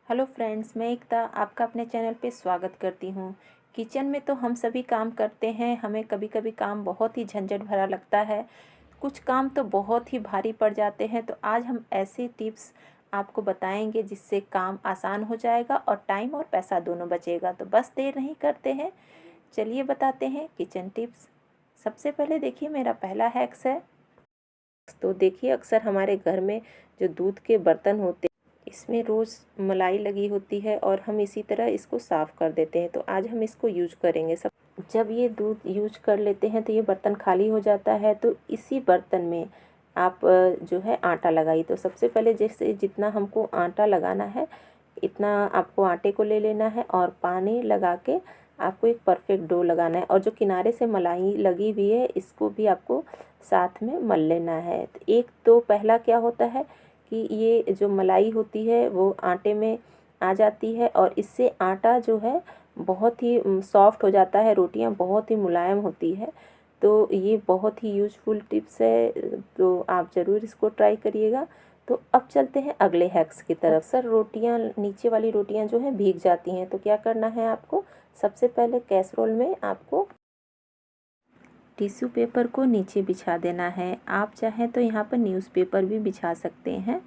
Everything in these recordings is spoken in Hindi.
हेलो फ्रेंड्स, मैं एकता आपका अपने चैनल पे स्वागत करती हूँ। किचन में तो हम सभी काम करते हैं। हमें कभी कभी काम बहुत ही झंझट भरा लगता है। कुछ काम तो बहुत ही भारी पड़ जाते हैं। तो आज हम ऐसे टिप्स आपको बताएंगे जिससे काम आसान हो जाएगा और टाइम और पैसा दोनों बचेगा। तो बस देर नहीं करते हैं, चलिए बताते हैं किचन टिप्स। सबसे पहले देखिए, मेरा पहला हैक्स है। तो देखिए, अक्सर हमारे घर में जो दूध के बर्तन होते इसमें रोज़ मलाई लगी होती है और हम इसी तरह इसको साफ़ कर देते हैं। तो आज हम इसको यूज करेंगे। सब जब ये दूध यूज कर लेते हैं तो ये बर्तन खाली हो जाता है। तो इसी बर्तन में आप जो है आटा लगाइए। तो सबसे पहले जैसे जितना हमको आटा लगाना है इतना आपको आटे को ले लेना है और पानी लगा के आपको एक परफेक्ट डो लगाना है। और जो किनारे से मलाई लगी हुई है इसको भी आपको साथ में मल लेना है। तो एक तो पहला क्या होता है कि ये जो मलाई होती है वो आटे में आ जाती है और इससे आटा जो है बहुत ही सॉफ्ट हो जाता है, रोटियां बहुत ही मुलायम होती है। तो ये बहुत ही यूज़फुल टिप्स है, तो आप ज़रूर इसको ट्राई करिएगा। तो अब चलते हैं अगले हैक्स की तरफ। अक्सर रोटियां, नीचे वाली रोटियां जो है भीग जाती हैं। तो क्या करना है आपको, सबसे पहले कैसरोल में आपको टिश्यू पेपर को नीचे बिछा देना है। आप चाहें तो यहाँ पर न्यूज़पेपर भी बिछा सकते हैं।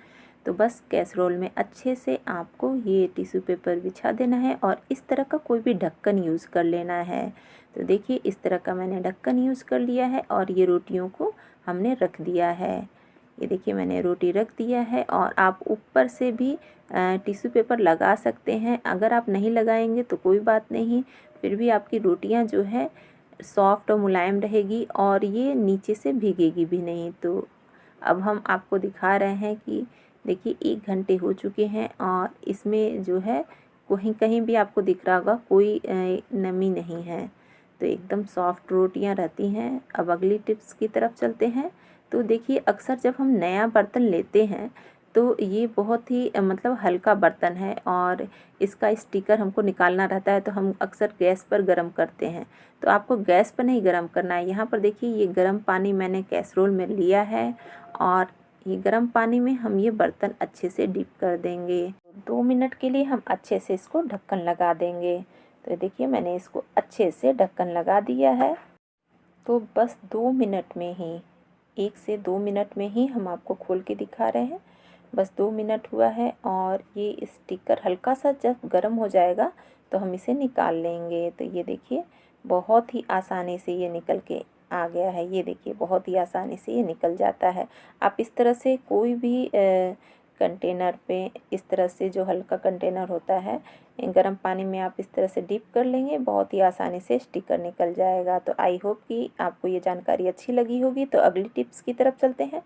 तो बस कैसरोल में अच्छे से आपको ये टिश्यू पेपर बिछा देना है और इस तरह का कोई भी ढक्कन यूज़ कर लेना है। तो देखिए, इस तरह का मैंने ढक्कन यूज़ कर लिया है और ये रोटियों को हमने रख दिया है। ये देखिए, मैंने रोटी रख दिया है और आप ऊपर से भी टिश्यू पेपर लगा सकते हैं। अगर आप नहीं लगाएंगे तो कोई बात नहीं, फिर भी आपकी रोटियां जो है सॉफ्ट और मुलायम रहेगी और ये नीचे से भीगेगी भी नहीं। तो अब हम आपको दिखा रहे हैं कि देखिए 1 घंटे हो चुके हैं और इसमें जो है कहीं कहीं भी आपको दिख रहा होगा कोई नमी नहीं है। तो एकदम सॉफ्ट रोटियां रहती हैं। अब अगली टिप्स की तरफ चलते हैं। तो देखिए, अक्सर जब हम नया बर्तन लेते हैं तो ये बहुत ही मतलब हल्का बर्तन है और इसका स्टिकर हमको निकालना रहता है। तो हम अक्सर गैस पर गर्म करते हैं। तो आपको गैस पर नहीं गर्म करना है। यहाँ पर देखिए, ये गर्म पानी मैंने कैसरोल में लिया है और ये गर्म पानी में हम ये बर्तन अच्छे से डिप कर देंगे। 2 मिनट के लिए हम अच्छे से इसको ढक्कन लगा देंगे। तो देखिए, मैंने इसको अच्छे से ढक्कन लगा दिया है। तो बस 2 मिनट में ही, 1 से 2 मिनट में ही हम आपको खोल के दिखा रहे हैं। बस 2 मिनट हुआ है और ये स्टिकर हल्का सा जब गर्म हो जाएगा तो हम इसे निकाल लेंगे। तो ये देखिए, बहुत ही आसानी से ये निकल के आ गया है। ये देखिए, बहुत ही आसानी से ये निकल जाता है। आप इस तरह से कोई भी कंटेनर पे, इस तरह से जो हल्का कंटेनर होता है, गर्म पानी में आप इस तरह से डिप कर लेंगे, बहुत ही आसानी से स्टिकर निकल जाएगा। तो आई होप कि आपको ये जानकारी अच्छी लगी होगी। तो अगली टिप्स की तरफ चलते हैं।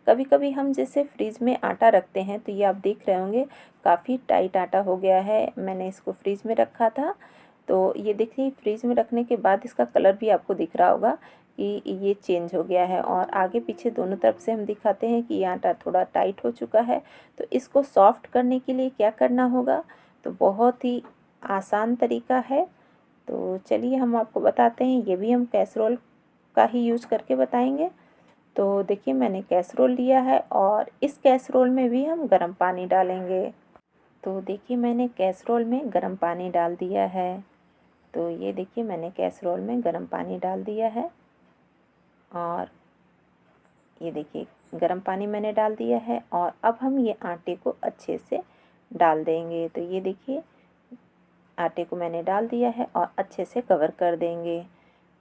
कभी कभी हम जैसे फ्रिज में आटा रखते हैं तो ये आप देख रहे होंगे काफ़ी टाइट आटा हो गया है। मैंने इसको फ्रिज में रखा था तो ये देखिए, फ्रिज में रखने के बाद इसका कलर भी आपको दिख रहा होगा कि ये चेंज हो गया है। और आगे पीछे दोनों तरफ से हम दिखाते हैं कि ये आटा थोड़ा टाइट हो चुका है। तो इसको सॉफ्ट करने के लिए क्या करना होगा, तो बहुत ही आसान तरीका है। तो चलिए हम आपको बताते हैं। ये भी हम कैसरोल का ही यूज़ करके बताएंगे। तो देखिए, मैंने कैसरोल लिया है और इस कैसरोल में भी हम गर्म पानी डालेंगे। तो देखिए, मैंने कैसरोल में गर्म पानी डाल दिया है। तो ये देखिए, मैंने कैसरोल में गर्म पानी डाल दिया है और ये देखिए, गर्म पानी मैंने डाल दिया है। और अब हम ये आटे को अच्छे से डाल देंगे। तो ये देखिए, आटे को मैंने डाल दिया है और अच्छे से कवर कर देंगे।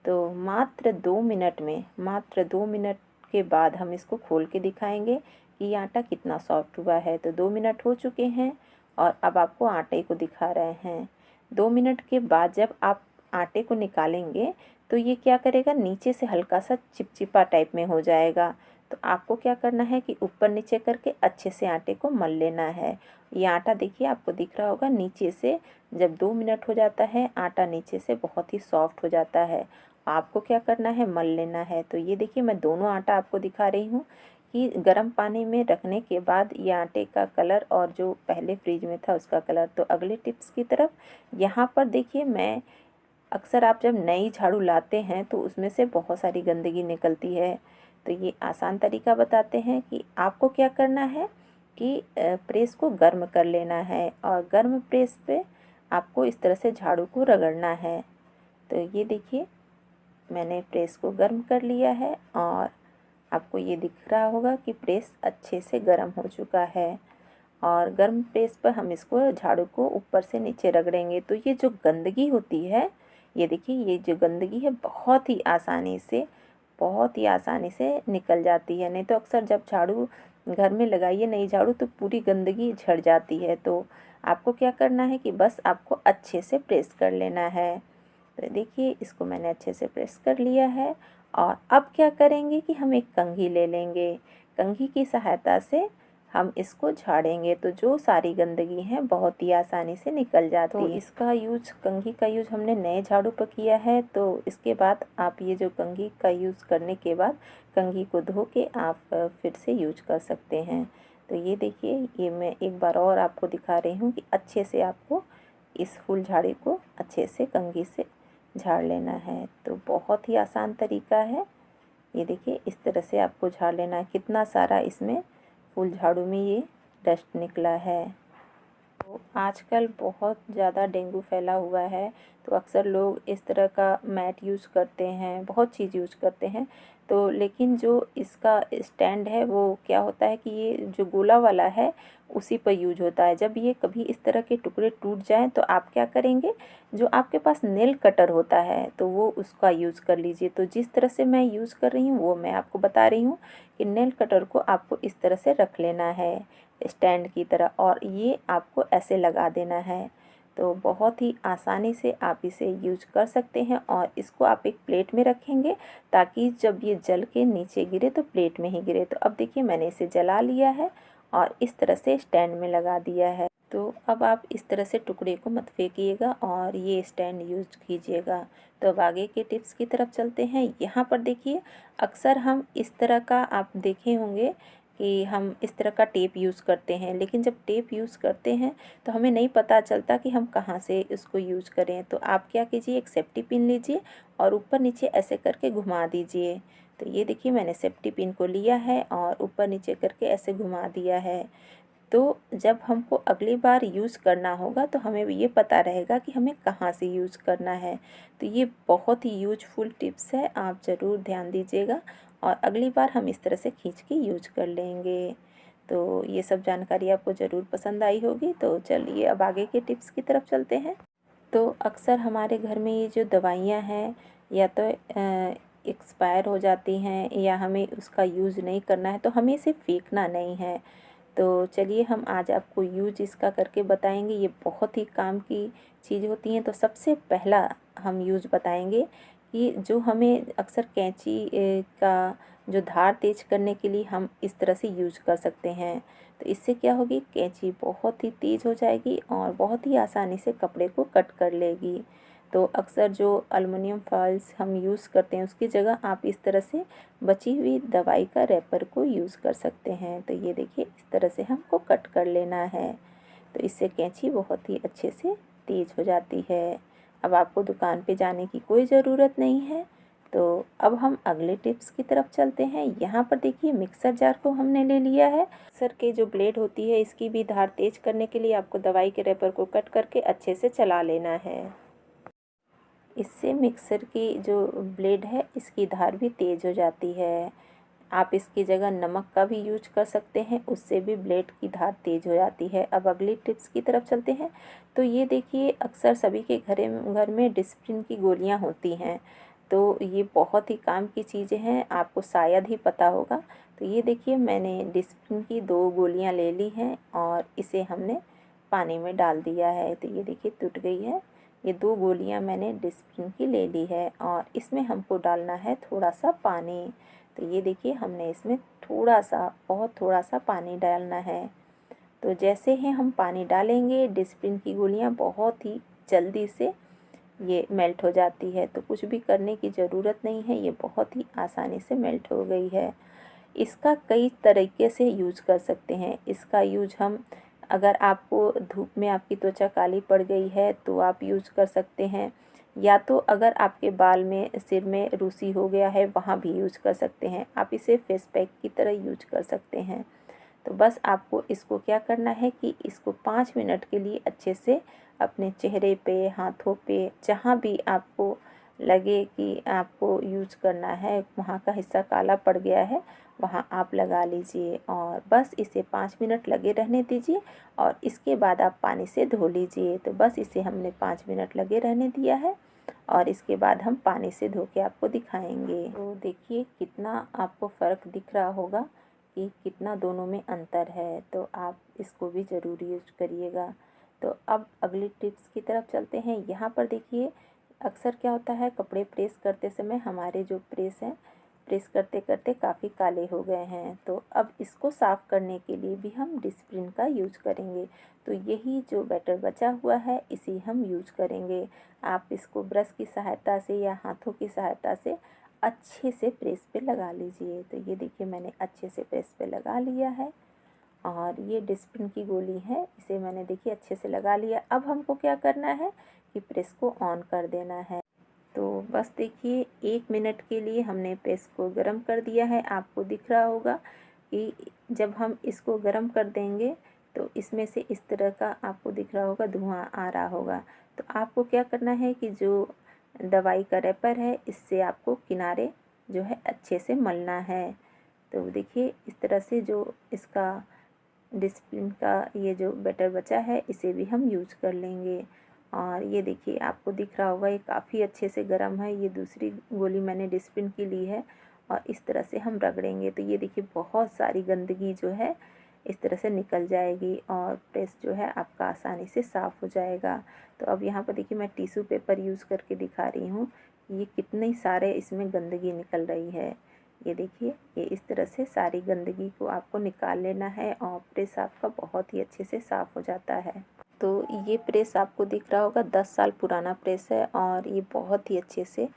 तो मात्र 2 मिनट में, मात्र 2 मिनट के बाद हम इसको खोल के दिखाएंगे कि ये आटा कितना सॉफ्ट हुआ है। तो 2 मिनट हो चुके हैं और अब आपको आटे को दिखा रहे हैं। 2 मिनट के बाद जब आप आटे को निकालेंगे तो ये क्या करेगा, नीचे से हल्का सा चिपचिपा टाइप में हो जाएगा। तो आपको क्या करना है कि ऊपर नीचे करके अच्छे से आटे को मल लेना है। ये आटा देखिए, आपको दिख रहा होगा नीचे से जब 2 मिनट हो जाता है आटा नीचे से बहुत ही सॉफ्ट हो जाता है। आपको क्या करना है, मल लेना है। तो ये देखिए, मैं दोनों आटा आपको दिखा रही हूँ कि गर्म पानी में रखने के बाद ये आटे का कलर और जो पहले फ्रिज में था उसका कलर। तो अगले टिप्स की तरफ, यहाँ पर देखिए, मैं अक्सर आप जब नई झाड़ू लाते हैं तो उसमें से बहुत सारी गंदगी निकलती है। तो ये आसान तरीका बताते हैं कि आपको क्या करना है कि प्रेस को गर्म कर लेना है और गर्म प्रेस पे आपको इस तरह से झाड़ू को रगड़ना है। तो ये देखिए मैंने प्रेस को गर्म कर लिया है और आपको ये दिख रहा होगा कि प्रेस अच्छे से गर्म हो चुका है। और गर्म प्रेस पर हम इसको झाड़ू को ऊपर से नीचे रगड़ेंगे तो ये जो गंदगी होती है, ये देखिए ये जो गंदगी है बहुत ही आसानी से निकल जाती है। नहीं तो अक्सर जब झाड़ू घर में लगाइए नई झाड़ू तो पूरी गंदगी झड़ जाती है। तो आपको क्या करना है कि बस आपको अच्छे से प्रेस कर लेना है। तो देखिए इसको मैंने अच्छे से प्रेस कर लिया है। और अब क्या करेंगे कि हम एक कंघी ले लेंगे। कंघी की सहायता से हम इसको झाड़ेंगे तो जो सारी गंदगी है बहुत ही आसानी से निकल जाती है। तो इसका यूज कंघी का यूज हमने नए झाड़ू पर किया है। तो इसके बाद आप ये जो कंघी का यूज़ करने के बाद कंघी को धो के आप फिर से यूज कर सकते हैं। तो ये देखिए ये मैं एक बार और आपको दिखा रही हूँ कि अच्छे से आपको इस फूल झाड़ी को अच्छे से कंघी से झाड़ लेना है। तो बहुत ही आसान तरीका है। ये देखिए इस तरह से आपको झाड़ लेना है। कितना सारा इसमें फूल झाड़ू में ये डस्ट निकला है। तो आजकल बहुत ज़्यादा डेंगू फैला हुआ है तो अक्सर लोग इस तरह का मैट यूज़ करते हैं, बहुत चीज़ यूज़ करते हैं। तो लेकिन जो इसका स्टैंड है वो क्या होता है कि ये जो गोला वाला है उसी पर यूज होता है। जब ये कभी इस तरह के टुकड़े टूट जाएं तो आप क्या करेंगे, जो आपके पास नेल कटर होता है तो वो उसका यूज़ कर लीजिए। तो जिस तरह से मैं यूज़ कर रही हूँ वो मैं आपको बता रही हूँ कि नेल कटर को आपको इस तरह से रख लेना है स्टैंड की तरह और ये आपको ऐसे लगा देना है। तो बहुत ही आसानी से आप इसे यूज कर सकते हैं और इसको आप एक प्लेट में रखेंगे ताकि जब ये जल के नीचे गिरे तो प्लेट में ही गिरे। तो अब देखिए मैंने इसे जला लिया है और इस तरह से स्टैंड में लगा दिया है। तो अब आप इस तरह से टुकड़े को मत फेंकिएगा और ये स्टैंड यूज कीजिएगा। तो अब आगे के टिप्स की तरफ चलते हैं। यहाँ पर देखिए अक्सर हम इस तरह का आप देखे होंगे कि हम इस तरह का टेप यूज़ करते हैं, लेकिन जब टेप यूज़ करते हैं तो हमें नहीं पता चलता कि हम कहाँ से इसको यूज़ करें। तो आप क्या कीजिए, एक सेफ्टी पिन लीजिए और ऊपर नीचे ऐसे करके घुमा दीजिए। तो ये देखिए मैंने सेफ्टी पिन को लिया है और ऊपर नीचे करके ऐसे घुमा दिया है। तो जब हमको अगली बार यूज़ करना होगा तो हमें ये पता रहेगा कि हमें कहाँ से यूज़ करना है। तो ये बहुत ही यूजफुल टिप्स है, आप ज़रूर ध्यान दीजिएगा और अगली बार हम इस तरह से खींच के यूज कर लेंगे। तो ये सब जानकारी आपको ज़रूर पसंद आई होगी। तो चलिए अब आगे के टिप्स की तरफ चलते हैं। तो अक्सर हमारे घर में ये जो दवाइयाँ हैं या तो एक्सपायर हो जाती हैं या हमें उसका यूज़ नहीं करना है तो हमें इसे फेंकना नहीं है। तो चलिए हम आज आपको यूज इसका करके बताएंगे। ये बहुत ही काम की चीज़ होती हैं। तो सबसे पहला हम यूज बताएंगे कि जो हमें अक्सर कैंची का जो धार तेज करने के लिए हम इस तरह से यूज कर सकते हैं। तो इससे क्या होगी, कैंची बहुत ही तेज़ हो जाएगी और बहुत ही आसानी से कपड़े को कट कर लेगी। तो अक्सर जो एल्युमिनियम फॉइल्स हम यूज़ करते हैं उसकी जगह आप इस तरह से बची हुई दवाई का रैपर को यूज़ कर सकते हैं। तो ये देखिए इस तरह से हमको कट कर लेना है। तो इससे कैंची बहुत ही अच्छे से तेज़ हो जाती है। अब आपको दुकान पे जाने की कोई ज़रूरत नहीं है। तो अब हम अगले टिप्स की तरफ चलते हैं। यहाँ पर देखिए मिक्सर जार को हमने ले लिया है। मिक्सर के जो ब्लेड होती है इसकी भी धार तेज करने के लिए आपको दवाई के रैपर को कट करके अच्छे से चला लेना है। इससे मिक्सर की जो ब्लेड है इसकी धार भी तेज़ हो जाती है। आप इसकी जगह नमक का भी यूज कर सकते हैं, उससे भी ब्लेड की धार तेज़ हो जाती है। अब अगली टिप्स की तरफ चलते हैं। तो ये देखिए अक्सर सभी के घर में डिस्प्रिन की गोलियां होती हैं। तो ये बहुत ही काम की चीज़ें हैं, आपको शायद ही पता होगा। तो ये देखिए मैंने डिस्प्रिन की 2 गोलियां ले ली हैं और इसे हमने पानी में डाल दिया है। तो ये देखिए टूट गई है। ये 2 गोलियां मैंने डिस्प्रिन की ले ली है और इसमें हमको डालना है थोड़ा सा पानी। तो ये देखिए हमने इसमें थोड़ा सा, बहुत थोड़ा सा पानी डालना है। तो जैसे ही हम पानी डालेंगे डिस्प्रिन की गोलियां बहुत ही जल्दी से ये मेल्ट हो जाती है। तो कुछ भी करने की ज़रूरत नहीं है, ये बहुत ही आसानी से मेल्ट हो गई है। इसका कई तरीके से यूज कर सकते हैं। इसका यूज हम, अगर आपको धूप में आपकी त्वचा काली पड़ गई है तो आप यूज कर सकते हैं, या तो अगर आपके बाल में, सिर में रूसी हो गया है वहाँ भी यूज कर सकते हैं। आप इसे फेस पैक की तरह यूज कर सकते हैं। तो बस आपको इसको क्या करना है कि इसको 5 मिनट के लिए अच्छे से अपने चेहरे पे, हाथों पे, जहाँ भी आपको लगे कि आपको यूज करना है, वहाँ का हिस्सा काला पड़ गया है, वहाँ आप लगा लीजिए और बस इसे 5 मिनट लगे रहने दीजिए और इसके बाद आप पानी से धो लीजिए। तो बस इसे हमने 5 मिनट लगे रहने दिया है और इसके बाद हम पानी से धो के आपको दिखाएंगे। तो देखिए कितना आपको फ़र्क दिख रहा होगा कि कितना दोनों में अंतर है। तो आप इसको भी ज़रूर यूज करिएगा। तो अब अगली टिप्स की तरफ चलते हैं। यहाँ पर देखिए अक्सर क्या होता है, कपड़े प्रेस करते समय हमारे जो प्रेस करते करते काफ़ी काले हो गए हैं। तो अब इसको साफ़ करने के लिए भी हम डिस्प्रिन का यूज करेंगे। तो यही जो बैटर बचा हुआ है इसी हम यूज करेंगे। आप इसको ब्रश की सहायता से या हाथों की सहायता से अच्छे से प्रेस पे लगा लीजिए। तो ये देखिए मैंने अच्छे से प्रेस पे लगा लिया है और ये डिस्प्रिन की गोली है, इसे मैंने देखिए अच्छे से लगा लिया। अब हमको क्या करना है कि प्रेस को ऑन कर देना है। तो बस देखिए 1 मिनट के लिए हमने प्रेस को गर्म कर दिया है। आपको दिख रहा होगा कि जब हम इसको गर्म कर देंगे तो इसमें से इस तरह का आपको दिख रहा होगा, धुआं आ रहा होगा। तो आपको क्या करना है कि जो दवाई का रैपर है इससे आपको किनारे जो है अच्छे से मलना है। तो देखिए इस तरह से जो इसका डिस्प्रिन का ये जो बैटर बचा है इसे भी हम यूज कर लेंगे। और ये देखिए आपको दिख रहा होगा ये काफ़ी अच्छे से गर्म है। ये दूसरी गोली मैंने डिस्प्रिन की ली है और इस तरह से हम रगड़ेंगे तो ये देखिए बहुत सारी गंदगी जो है इस तरह से निकल जाएगी और प्रेस जो है आपका आसानी से साफ़ हो जाएगा। तो अब यहाँ पर देखिए मैं टिश्यू पेपर यूज़ करके दिखा रही हूँ ये कितने सारे इसमें गंदगी निकल रही है। ये देखिए ये इस तरह से सारी गंदगी को आपको निकाल लेना है और प्रेस आपका बहुत ही अच्छे से साफ़ हो जाता है। तो ये प्रेस आपको दिख रहा होगा 10 साल पुराना प्रेस है और ये बहुत ही अच्छे से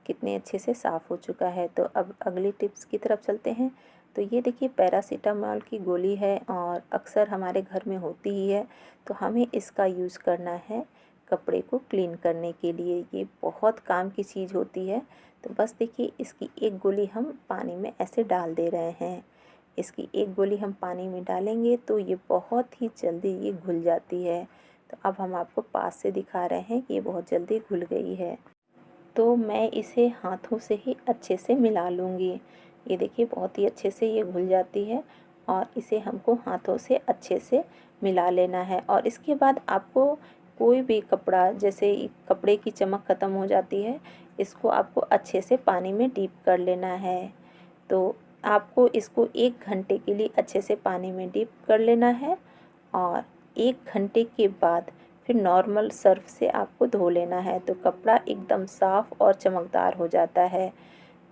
कितने अच्छे से साफ़ हो चुका है। तो अब अगली टिप्स की तरफ चलते हैं। तो ये देखिए पैरासीटामोल की गोली है और अक्सर हमारे घर में होती ही है। तो हमें इसका यूज़ करना है कपड़े को क्लीन करने के लिए। ये बहुत काम की चीज़ होती है। तो बस देखिए इसकी एक गोली हम पानी में ऐसे डाल दे रहे हैं। इसकी एक गोली हम पानी में डालेंगे तो ये बहुत ही जल्दी ये घुल जाती है। तो अब हम आपको पास से दिखा रहे हैं कि ये बहुत जल्दी घुल गई है। तो मैं इसे हाथों से ही अच्छे से मिला लूँगी। ये देखिए बहुत ही अच्छे से ये घुल जाती है और इसे हमको हाथों से अच्छे से मिला लेना है। और इसके बाद आपको कोई भी कपड़ा, जैसे कपड़े की चमक ख़त्म हो जाती है, इसको आपको अच्छे से पानी में डीप कर लेना है। तो आपको इसको 1 घंटे के लिए अच्छे से पानी में डीप कर लेना है और 1 घंटे के बाद फिर नॉर्मल सर्फ से आपको धो लेना है। तो कपड़ा एकदम साफ़ और चमकदार हो जाता है।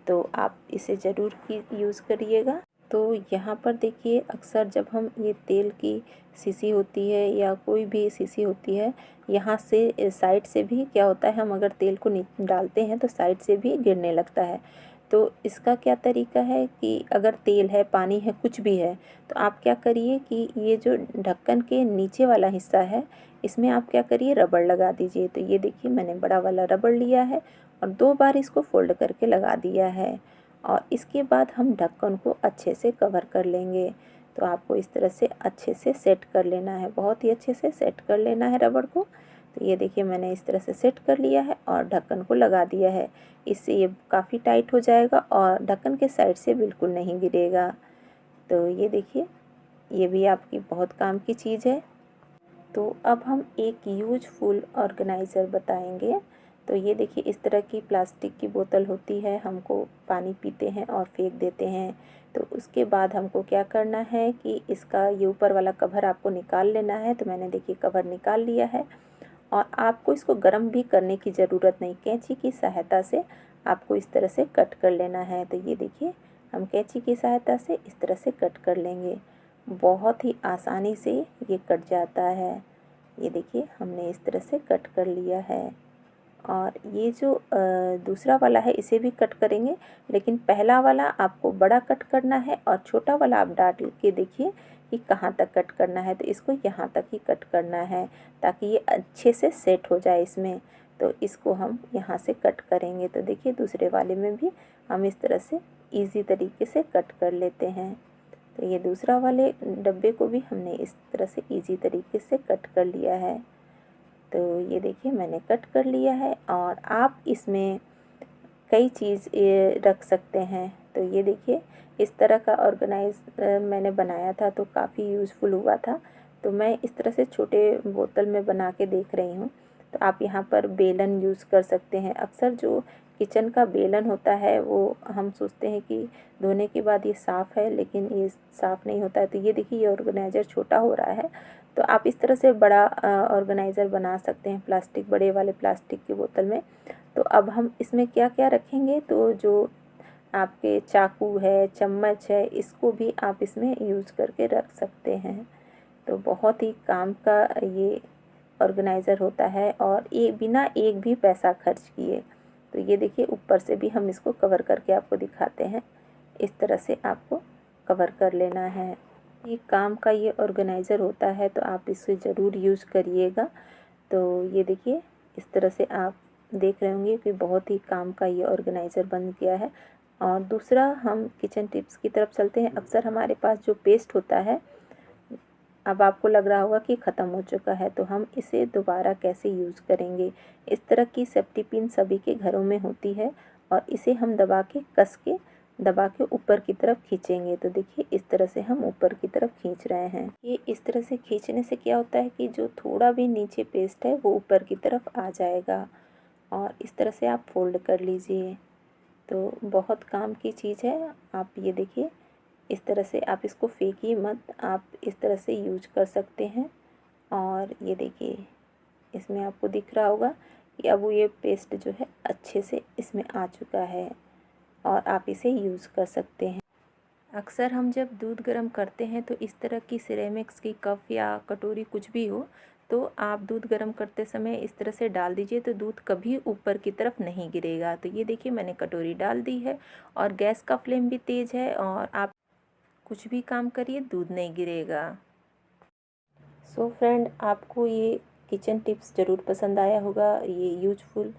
तो आप इसे ज़रूर की यूज़ करिएगा। तो यहाँ पर देखिए अक्सर जब हम ये तेल की शीशी होती है या कोई भी शीशी होती है, यहाँ से साइड से भी क्या होता है, हम अगर तेल को डालते हैं तो साइड से भी गिरने लगता है। तो इसका क्या तरीका है कि अगर तेल है, पानी है, कुछ भी है, तो आप क्या करिए कि ये जो ढक्कन के नीचे वाला हिस्सा है इसमें आप क्या करिए रबड़ लगा दीजिए। तो ये देखिए मैंने बड़ा वाला रबड़ लिया है और 2 बार इसको फोल्ड करके लगा दिया है और इसके बाद हम ढक्कन को अच्छे से कवर कर लेंगे। तो आपको इस तरह से अच्छे से सेट कर लेना है, बहुत ही अच्छे से सेट कर लेना है रबड़ को। तो ये देखिए मैंने इस तरह से सेट कर लिया है और ढक्कन को लगा दिया है। इससे ये काफ़ी टाइट हो जाएगा और ढक्कन के साइड से बिल्कुल नहीं गिरेगा। तो ये देखिए ये भी आपकी बहुत काम की चीज़ है। तो अब हम एक यूजफुल ऑर्गेनाइज़र बताएंगे। तो ये देखिए इस तरह की प्लास्टिक की बोतल होती है, हमको पानी पीते हैं और फेंक देते हैं। तो उसके बाद हमको क्या करना है कि इसका ये ऊपर वाला कवर आपको निकाल लेना है। तो मैंने देखिए कवर निकाल लिया है और आपको इसको गर्म भी करने की ज़रूरत नहीं, कैंची की सहायता से आपको इस तरह से कट कर लेना है। तो ये देखिए हम कैंची की सहायता से इस तरह से कट कर लेंगे, बहुत ही आसानी से ये कट जाता है। ये देखिए हमने इस तरह से कट कर लिया है और ये जो दूसरा वाला है इसे भी कट करेंगे, लेकिन पहला वाला आपको बड़ा कट करना है और छोटा वाला आप डाल के देखिए कि कहाँ तक कट करना है। तो इसको यहाँ तक ही कट करना है ताकि ये अच्छे से सेट हो जाए इसमें। तो इसको हम यहाँ से कट करेंगे। तो देखिए दूसरे वाले में भी हम इस तरह से इजी तरीके से कट कर लेते हैं। तो ये दूसरा वाले डब्बे को भी हमने इस तरह से इजी तरीके से कट कर लिया है। तो ये देखिए मैंने कट कर लिया है और आप इसमें कई चीज़ रख सकते हैं। तो ये देखिए इस तरह का ऑर्गेनाइज मैंने बनाया था तो काफ़ी यूज़फुल हुआ था। तो मैं इस तरह से छोटे बोतल में बना के देख रही हूँ। तो आप यहाँ पर बेलन यूज़ कर सकते हैं। अक्सर जो किचन का बेलन होता है वो हम सोचते हैं कि धोने के बाद ये साफ़ है, लेकिन ये साफ़ नहीं होता है। तो ये देखिए ये ऑर्गेनाइज़र छोटा हो रहा है। तो आप इस तरह से बड़ा ऑर्गेनाइज़र बना सकते हैं प्लास्टिक, बड़े वाले प्लास्टिक की बोतल में। तो अब हम इसमें क्या क्या रखेंगे, तो जो आपके चाकू है, चम्मच है, इसको भी आप इसमें यूज़ करके रख सकते हैं। तो बहुत ही काम का ये ऑर्गेनाइज़र होता है और ये बिना एक भी पैसा खर्च किए। तो ये देखिए ऊपर से भी हम इसको कवर करके आपको दिखाते हैं। इस तरह से आपको कवर कर लेना है। ये काम का ये ऑर्गेनाइज़र होता है तो आप इसे ज़रूर यूज़ करिएगा। तो ये देखिए इस तरह से आप देख रहे होंगे कि बहुत ही काम का ये ऑर्गेनाइज़र बन गया है। और दूसरा हम किचन टिप्स की तरफ चलते हैं। अक्सर हमारे पास जो पेस्ट होता है, अब आपको लग रहा होगा कि ख़त्म हो चुका है, तो हम इसे दोबारा कैसे यूज़ करेंगे। इस तरह की सेफ्टी पिन सभी के घरों में होती है और इसे हम दबा के ऊपर की तरफ खींचेंगे। तो देखिए इस तरह से हम ऊपर की तरफ खींच रहे हैं। ये इस तरह से खींचने से क्या होता है कि जो थोड़ा भी नीचे पेस्ट है वो ऊपर की तरफ आ जाएगा। और इस तरह से आप फोल्ड कर लीजिए। तो बहुत काम की चीज़ है। आप ये देखिए इस तरह से आप इसको फेंकिए मत, आप इस तरह से यूज कर सकते हैं। और ये देखिए इसमें आपको दिख रहा होगा कि अब वो ये पेस्ट जो है अच्छे से इसमें आ चुका है और आप इसे यूज़ कर सकते हैं। अक्सर हम जब दूध गर्म करते हैं तो इस तरह की सिरेमिक्स की कप या कटोरी कुछ भी हो, तो आप दूध गर्म करते समय इस तरह से डाल दीजिए तो दूध कभी ऊपर की तरफ नहीं गिरेगा। तो ये देखिए मैंने कटोरी डाल दी है और गैस का फ्लेम भी तेज़ है और आप कुछ भी काम करिए दूध नहीं गिरेगा। सो फ्रेंड, आपको ये किचन टिप्स ज़रूर पसंद आया होगा, ये यूजफुल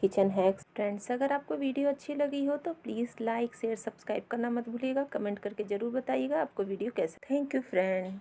किचन हैक्स। फ्रेंड्स, अगर आपको वीडियो अच्छी लगी हो तो प्लीज़ लाइक शेयर सब्सक्राइब करना मत भूलिएगा। कमेंट करके ज़रूर बताइएगा आपको वीडियो कैसे। Thank you friend.